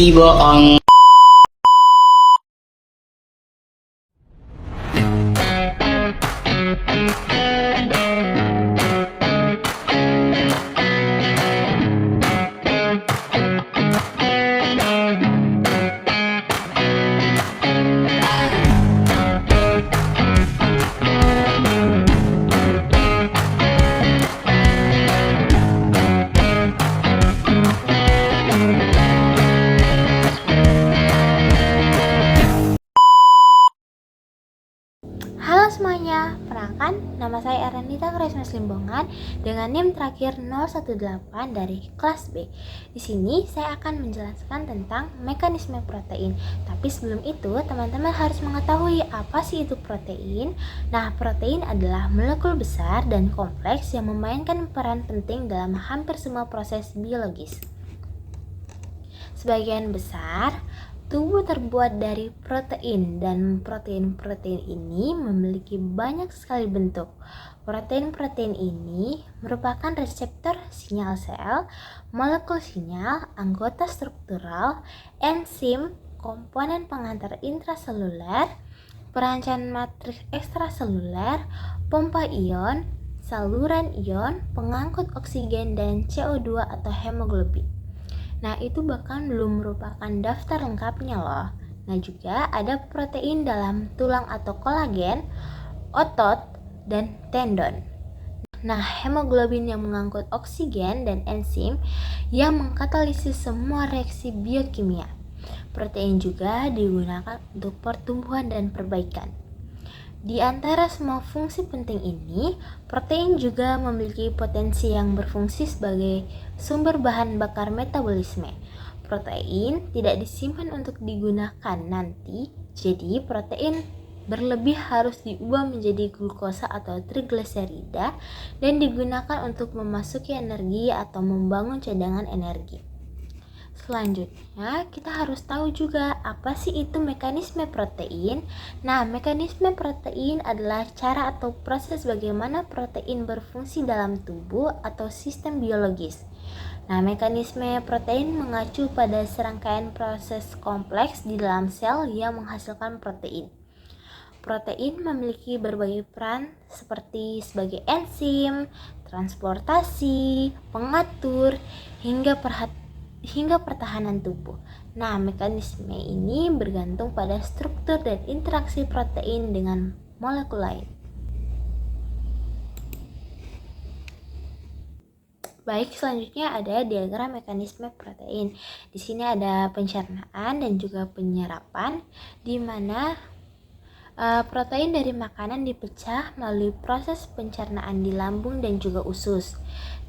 Viva ang Halo semuanya, perkenalkan nama saya Eranita Krismas Limbongan dengan NIM terakhir 018 dari kelas B. Di sini saya akan menjelaskan tentang mekanisme protein. Tapi sebelum itu, teman-teman harus mengetahui apa sih itu protein. Nah, protein adalah molekul besar dan kompleks yang memainkan peran penting dalam hampir semua proses biologis. Sebagian besar tubuh terbuat dari protein dan protein-protein ini memiliki banyak sekali bentuk. Protein-protein ini merupakan reseptor sinyal sel, molekul sinyal, anggota struktural, enzim, komponen pengantar intraseluler, perancang matriks ekstraseluler, pompa ion, saluran ion, pengangkut oksigen dan CO2 atau hemoglobin. Nah, itu bahkan belum merupakan daftar lengkapnya loh. Nah, juga ada protein dalam tulang atau kolagen, otot, dan tendon. Nah, hemoglobin yang mengangkut oksigen dan enzim yang mengkatalisis semua reaksi biokimia. Protein juga digunakan untuk pertumbuhan dan perbaikan. Di antara semua fungsi penting ini, protein juga memiliki potensi yang berfungsi sebagai sumber bahan bakar metabolisme. Protein tidak disimpan untuk digunakan nanti, jadi protein berlebih harus diubah menjadi glukosa atau trigliserida dan digunakan untuk memasuki energi atau membangun cadangan energi. Selanjutnya, kita harus tahu juga apa sih itu mekanisme protein. Nah, mekanisme protein adalah cara atau proses bagaimana protein berfungsi dalam tubuh atau sistem biologis. Nah, mekanisme protein mengacu pada serangkaian proses kompleks di dalam sel yang menghasilkan protein. Protein memiliki berbagai peran seperti sebagai enzim, transportasi, pengatur, hingga pertahanan tubuh. Nah, mekanisme ini bergantung pada struktur dan interaksi protein dengan molekul lain. Baik, selanjutnya ada diagram mekanisme protein. Di sini ada pencernaan dan juga penyerapan, di mana protein dari makanan dipecah melalui proses pencernaan di lambung dan juga usus.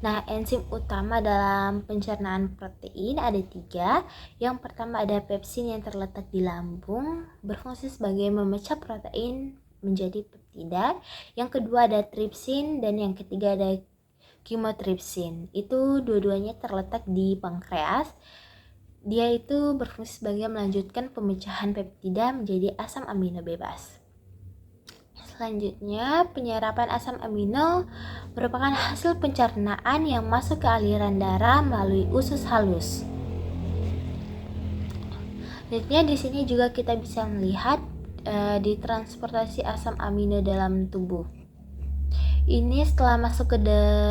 Nah, enzim utama dalam pencernaan protein ada 3. Yang pertama ada pepsin yang terletak di lambung, berfungsi sebagai memecah protein menjadi peptida. Yang kedua ada tripsin dan yang ketiga ada kimotripsin. Itu dua-duanya terletak di pankreas. Dia itu berfungsi sebagai melanjutkan pemecahan peptida menjadi asam amino bebas. Selanjutnya, penyerapan asam amino merupakan hasil pencernaan yang masuk ke aliran darah melalui usus halus. Selanjutnya, di sini juga kita bisa melihat di transportasi asam amino dalam tubuh. Ini setelah masuk ke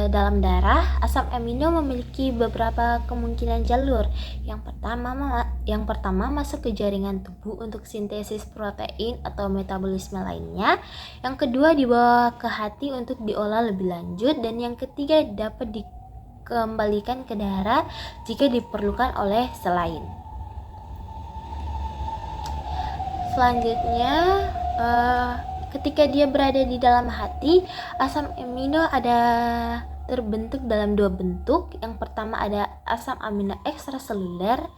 dalam darah, asam amino memiliki beberapa kemungkinan jalur. Yang pertama masuk ke jaringan tubuh untuk sintesis protein atau metabolisme lainnya. Yang kedua dibawa ke hati untuk diolah lebih lanjut, dan yang ketiga dapat dikembalikan ke darah jika diperlukan oleh sel lain. Selanjutnya, ketika dia berada di dalam hati, asam amino ada terbentuk dalam 2 bentuk. Yang pertama ada asam amino ekstraseluler,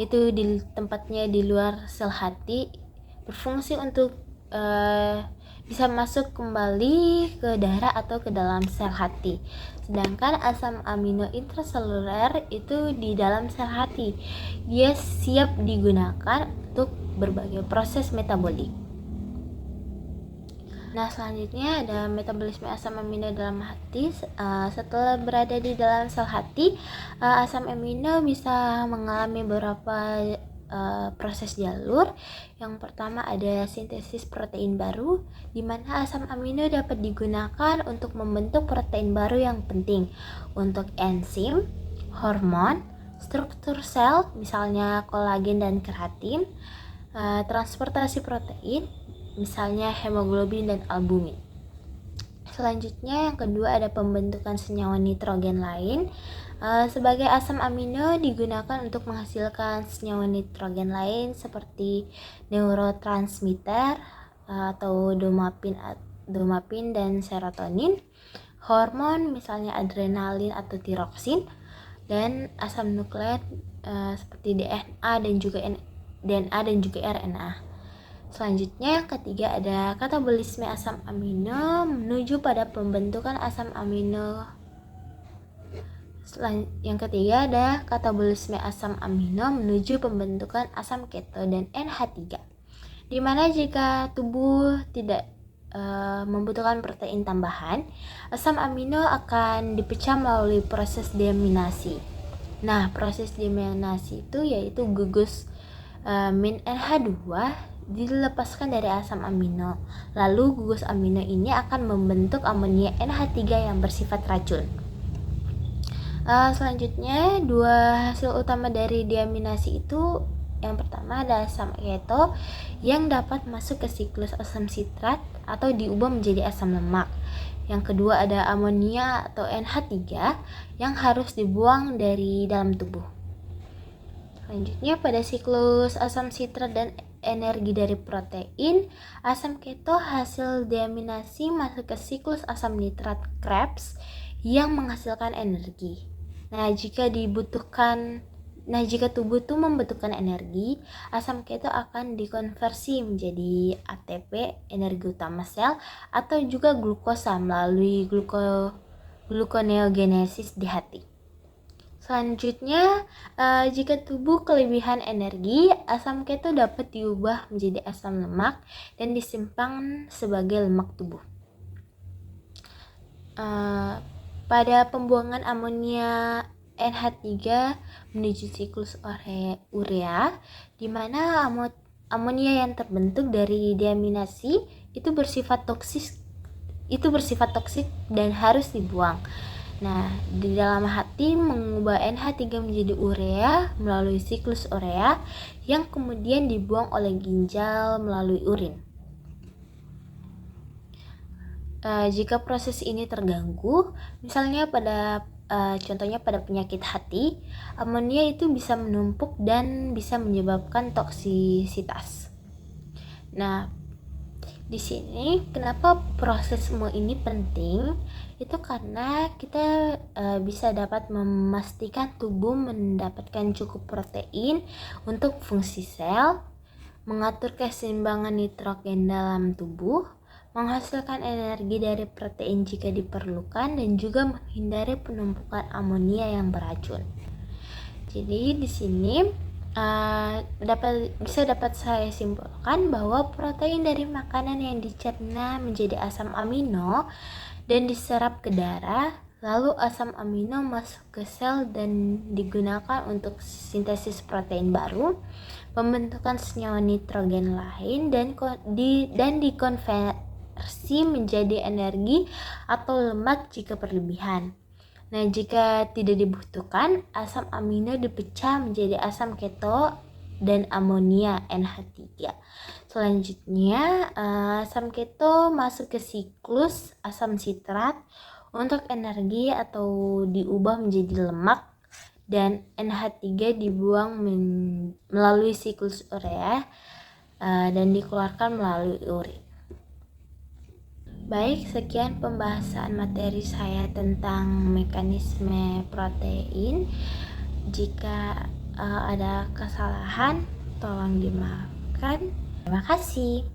itu di tempatnya di luar sel hati, berfungsi untuk bisa masuk kembali ke darah atau ke dalam sel hati. Sedangkan asam amino intraseluler itu di dalam sel hati. Dia siap digunakan untuk berbagai proses metabolik. Nah, selanjutnya ada metabolisme asam amino dalam hati. Setelah berada di dalam sel hati, asam amino bisa mengalami beberapa proses jalur. Yang pertama ada sintesis protein baru, di mana asam amino dapat digunakan untuk membentuk protein baru yang penting untuk enzim, hormon, struktur sel, misalnya kolagen dan keratin, transportasi protein, misalnya hemoglobin dan albumin. Selanjutnya yang kedua ada pembentukan senyawa nitrogen lain. Sebagai asam amino digunakan untuk menghasilkan senyawa nitrogen lain seperti neurotransmitter atau dopamin dan serotonin, hormon misalnya adrenalin atau tiroksin, dan asam nukleat seperti DNA dan juga RNA. Selanjutnya yang ketiga ada katabolisme asam amino menuju pada pembentukan asam amino. Yang ketiga ada katabolisme asam amino menuju pembentukan asam keto dan NH3. Dimana jika tubuh tidak membutuhkan protein tambahan, asam amino akan dipecah melalui proses deaminasi. Nah, proses deaminasi itu yaitu gugus min NH2 dilepaskan dari asam amino. Lalu gugus amino ini akan membentuk amonia NH3 yang bersifat racun. Selanjutnya dua hasil utama dari deaminasi itu, yang pertama ada asam keto yang dapat masuk ke siklus asam sitrat atau diubah menjadi asam lemak. Yang kedua ada amonia atau NH3 yang harus dibuang dari dalam tubuh. Selanjutnya pada siklus asam sitrat dan energi dari protein, asam keto hasil deaminasi masuk ke siklus asam nitrat Krebs yang menghasilkan energi. Jika tubuh itu membutuhkan energi, asam keto akan dikonversi menjadi ATP, energi utama sel, atau juga glukosa melalui gluconeogenesis di hati. Selanjutnya, jika tubuh kelebihan energi, asam keto dapat diubah menjadi asam lemak dan disimpan sebagai lemak tubuh. Pada pembuangan amonia NH3 menuju siklus urea, di mana amonia yang terbentuk dari deaminasi itu bersifat toksik dan harus dibuang. Di dalam hati mengubah NH3 menjadi urea melalui siklus urea yang kemudian dibuang oleh ginjal melalui urin. Jika proses ini terganggu, misalnya contohnya pada penyakit hati, amonia itu bisa menumpuk dan bisa menyebabkan toksisitas. Di sini kenapa prosesmu ini penting? Itu karena kita bisa dapat memastikan tubuh mendapatkan cukup protein untuk fungsi sel, mengatur keseimbangan nitrogen dalam tubuh, menghasilkan energi dari protein jika diperlukan, dan juga menghindari penumpukan amonia yang beracun. Jadi di sini dapat saya simpulkan bahwa protein dari makanan yang dicerna menjadi asam amino dan diserap ke darah, lalu asam amino masuk ke sel dan digunakan untuk sintesis protein baru, pembentukan senyawa nitrogen lain, dan dikonversi menjadi energi atau lemak jika berlebihan. Jika tidak dibutuhkan, asam amino dipecah menjadi asam keto dan amonia NH3. Selanjutnya, asam keto masuk ke siklus asam sitrat untuk energi atau diubah menjadi lemak, dan NH3 dibuang melalui siklus urea dan dikeluarkan melalui urin. Baik, sekian pembahasan materi saya tentang mekanisme protein. Jika ada kesalahan, tolong dimaafkan. Terima kasih.